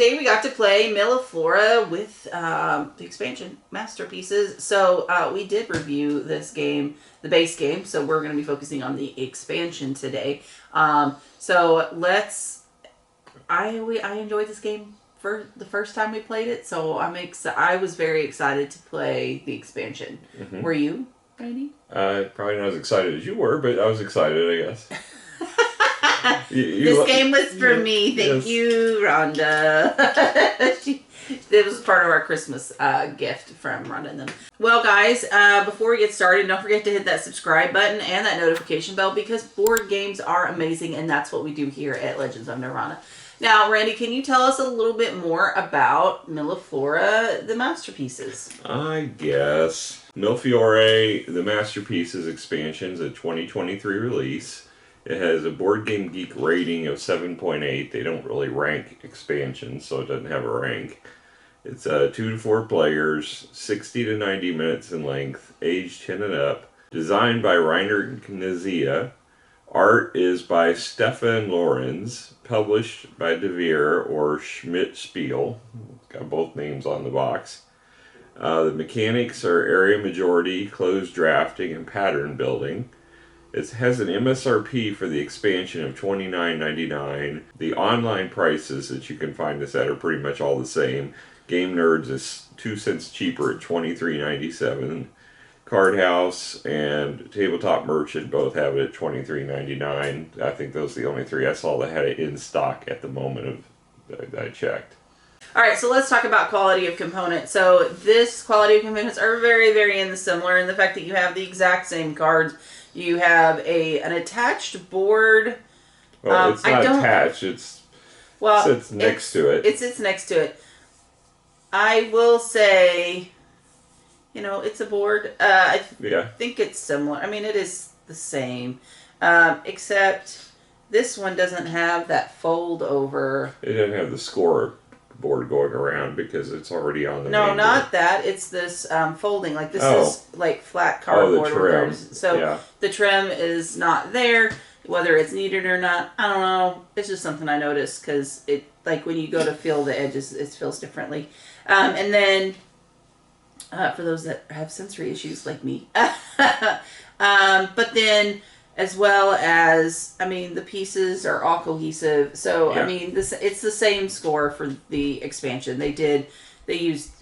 today we got to play Mille with the expansion masterpieces. So we did review this game, the base game. So we're going to be focusing on the expansion today. So let's. I enjoyed this game for the first time we played it. So I was very excited to play the expansion. Mm-hmm. Were you, Randy? Probably not as excited as you were, but I was excited, I guess. This game was for me. Thank you, Rhonda. It was part of our Christmas gift from Rhonda and them. Well, guys, before we get started, don't forget to hit that subscribe button and that notification bell because board games are amazing, and that's what we do here at Legends of Nirvana. Now, Randy, can you tell us a little bit more about Mille, the masterpieces? I guess. Mille Fiori, the Masterpieces expansion is a 2023 release. It has a Board Game Geek rating of 7.8. They don't really rank expansions, so it doesn't have a rank. It's 2 to 4 players, 60 to 90 minutes in length, age 10 and up. Designed by Rainer Knizia. Art is by Stefan Lorenz. Published by De Vere or Schmidt Spiel. Got both names on the box. The mechanics are area majority, closed drafting, and pattern building. It has an MSRP for the expansion of $29.99. The online prices that you can find this at are pretty much all the same. Game Nerds is 2 cents cheaper at $23.97. Card House and Tabletop Merchant both have it at $23.99. I think those are the only three I saw that had it in stock at the moment that I checked. All right, so let's talk about quality of components. So this quality of components are very, very similar in the fact that you have the exact same cards. You have an attached board. Well, it's not attached. It sits next to it. It sits next to it. I will say, it's a board. I think it's similar. I mean, it is the same, except this one doesn't have that fold over. It doesn't have the score board going around because it's already on the No, not that. It's this folding. Like this is like flat cardboard. The trim. So the trim is not there. Whether it's needed or not, I don't know. It's just something I noticed because it, like when you go to feel the edges, it feels differently. And then for those that have sensory issues like me, but then as well as, the pieces are all cohesive. So, it's the same score for the expansion. They used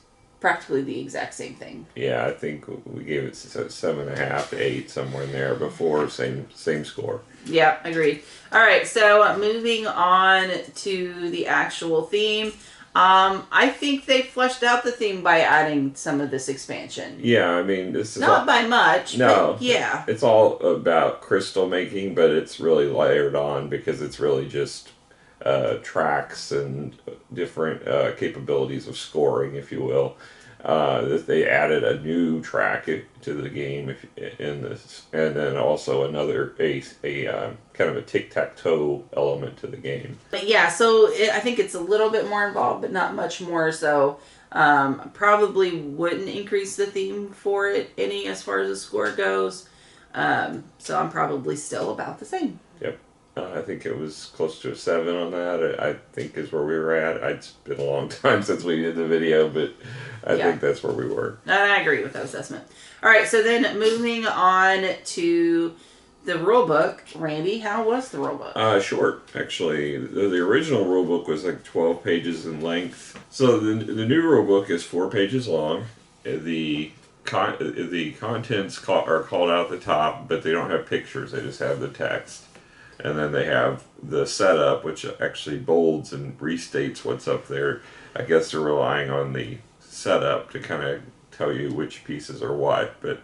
practically the exact same thing. Yeah, I think we gave it 7.5 to 8, somewhere in there before, same score. Yeah, agreed. All right, so moving on to the actual theme. I think they fleshed out the theme by adding some of this expansion. Yeah, this is not by much. No, but yeah, it's all about crystal making, but it's really layered on because it's really just tracks and different capabilities of scoring, if you will. That they added a new track to the game in this, and then also another a kind of a tic-tac-toe element to the game. But yeah, so I think it's a little bit more involved, but not much more. So probably wouldn't increase the theme for it any as far as the score goes. So I'm probably still about the same. Yep. I think it was close to a 7 on that. I think is where we were at. It's been a long time since we did the video, but I think that's where we were. I agree with that assessment. All right, so then moving on to the rulebook. Randy, how was the rulebook? Short, actually. The original rulebook was like 12 pages in length. So the new rulebook is 4 pages long. The contents are called out at the top, but they don't have pictures. They just have the text. And then they have the setup, which actually bolds and restates what's up there. I guess they're relying on the setup to kind of tell you which pieces are what, but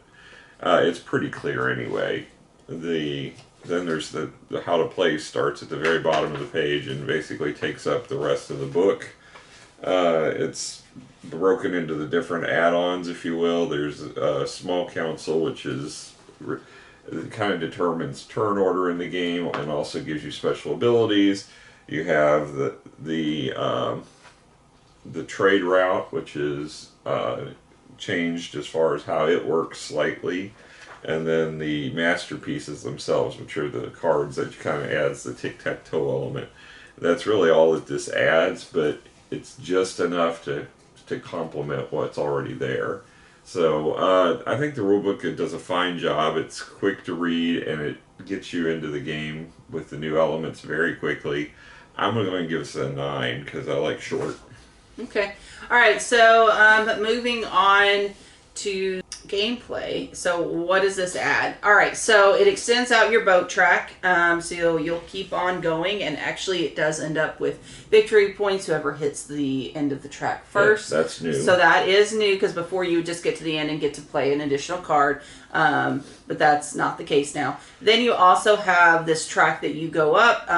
it's pretty clear anyway. Then there's the how to play starts at the very bottom of the page and basically takes up the rest of the book. It's broken into the different add-ons, if you will. There's a small council, which is it kind of determines turn order in the game and also gives you special abilities. You have the trade route, which is changed as far as how it works slightly, and then the masterpieces themselves, which are the cards that kind of adds the tic-tac-toe element. That's really all that this adds, but it's just enough to complement what's already there. So I think the rulebook does a fine job. It's quick to read and it gets you into the game with the new elements very quickly. I'm going to give this a 9 because I like short. Okay. All right. So moving on to gameplay. So what does this add? All right. So it extends out your boat track. So you'll keep on going, and actually it does end up with victory points whoever hits the end of the track first. Yeah, that's new. So that is new because before you just get to the end and get to play an additional card. But that's not the case now. Then you also have this track that you go up.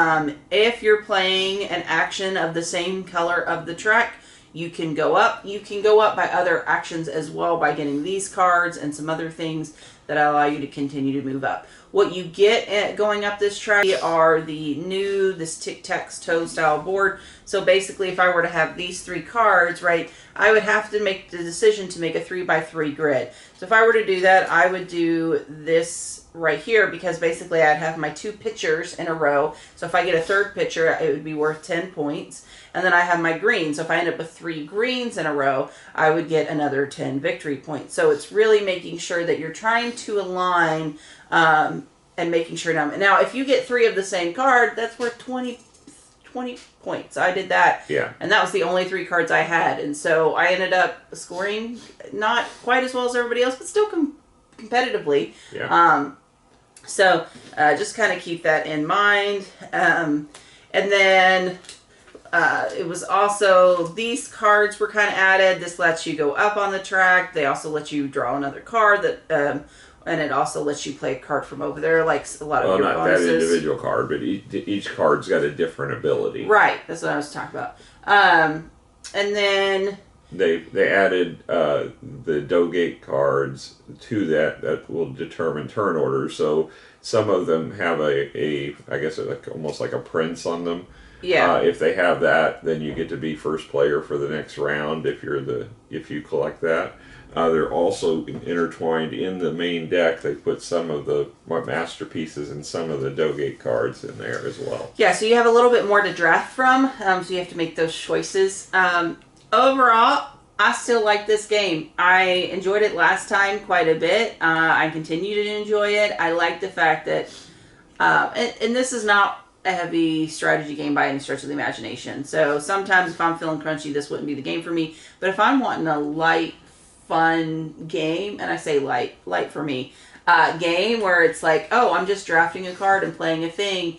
If you're playing an action of the same color of the track, you can go up. You can go up by other actions as well by getting these cards and some other things that allow you to continue to move up. What you get at going up this track are this tic-tac-toe style board. So basically, if I were to have these 3 cards, right, I would have to make the decision to make a 3x3 grid. So if I were to do that, I would do this right here because basically I'd have my 2 pictures in a row. So if I get a third picture, it would be worth 10 points. And then I have my green. So if I end up with 3 greens in a row, I would get another 10 victory points. So it's really making sure that you're trying to align and making sure. Now, if you get 3 of the same card, that's worth 20 points. I did that. Yeah. And that was the only 3 cards I had. And so I ended up scoring not quite as well as everybody else, but still competitively. Yeah. So just kind of keep that in mind. And then it was also, these cards were kind of added. This lets you go up on the track. They also let you draw another card that, and it also lets you play a card from over there, like a lot of your not bonuses. that individual card, but each card's got a different ability. Right, that's what I was talking about. And then they added the Dogate cards to that will determine turn order. So some of them have I guess almost like a prince on them. Yeah. If they have that, then you get to be first player for the next round if you collect that. They're also intertwined in the main deck. They put some of the masterpieces and some of the Dogate cards in there as well. Yeah, so you have a little bit more to draft from, so you have to make those choices. Overall, I still like this game. I enjoyed it last time quite a bit. I continue to enjoy it. I like the fact that, and this is not a heavy strategy game by any stretch of the imagination. So sometimes if I'm feeling crunchy, this wouldn't be the game for me. But if I'm wanting a light, fun game, and I say light for me, game where it's like, oh, I'm just drafting a card and playing a thing,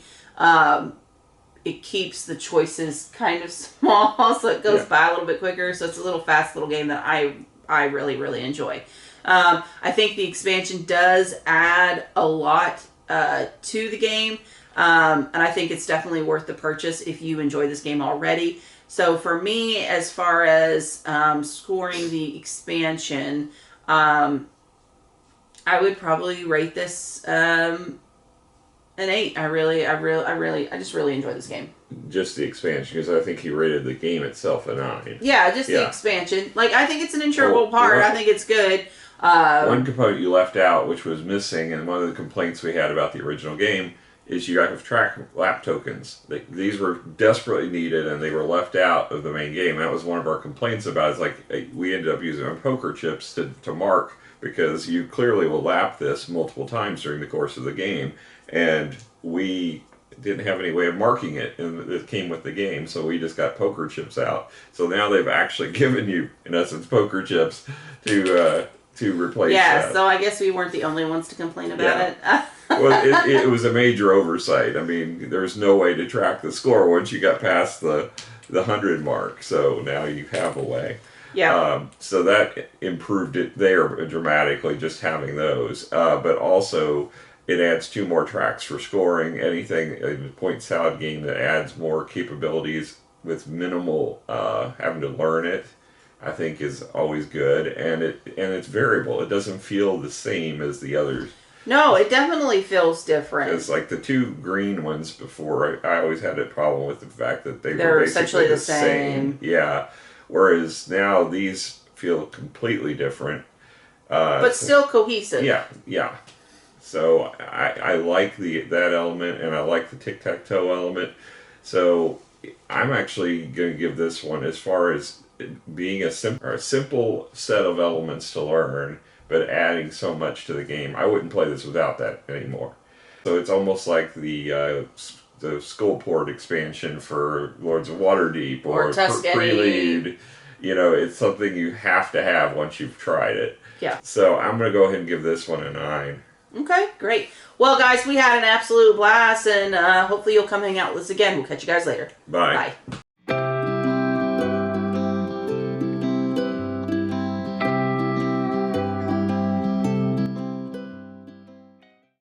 it keeps the choices kind of small, so it goes by a little bit quicker. So it's a little fast little game that I really, really enjoy. I think the expansion does add a lot to the game, and I think it's definitely worth the purchase if you enjoy this game already. So for me, as far as scoring the expansion, I would probably rate this an 8. I just really enjoy this game. Just the expansion, because I think you rated the game itself a 9. Yeah, just the expansion. Like, I think it's an enjoyable part. I think it's good. One component you left out, which was missing, and one of the complaints we had about the original game, is you have track lap tokens. These were desperately needed, and they were left out of the main game. That was one of our complaints about it. It's like, we ended up using our poker chips to mark, because you clearly will lap this multiple times during the course of the game, and we didn't have any way of marking it, and it came with the game, so we just got poker chips out. So now they've actually given you, in essence, poker chips to replace that. Yeah, so I guess we weren't the only ones to complain about it. Well, it was a major oversight. I mean, there's no way to track the score once you got past the 100 mark, so now you have a way. Yeah. So that improved it there dramatically, just having those. But also, it adds 2 more tracks for scoring. Anything in a point salad game that adds more capabilities with minimal having to learn it, I think is always good. And it's variable. It doesn't feel the same as the others. No, it definitely feels different. It's like the 2 green ones before. I always had a problem with the fact that they're basically essentially the same. Yeah. Whereas now these feel completely different. But still cohesive. Yeah. So I like that element, and I like the tic-tac-toe element. So I'm actually going to give this one, as far as being a simple set of elements to learn, but adding so much to the game. I wouldn't play this without that anymore. So it's almost like the Skullport expansion for Lords of Waterdeep Or Tuscany. Prelude. You know, it's something you have to have once you've tried it. Yeah. So I'm going to go ahead and give this one a 9. Okay, great. Well, guys, we had an absolute blast, and hopefully you'll come hang out with us again. We'll catch you guys later. Bye. Bye.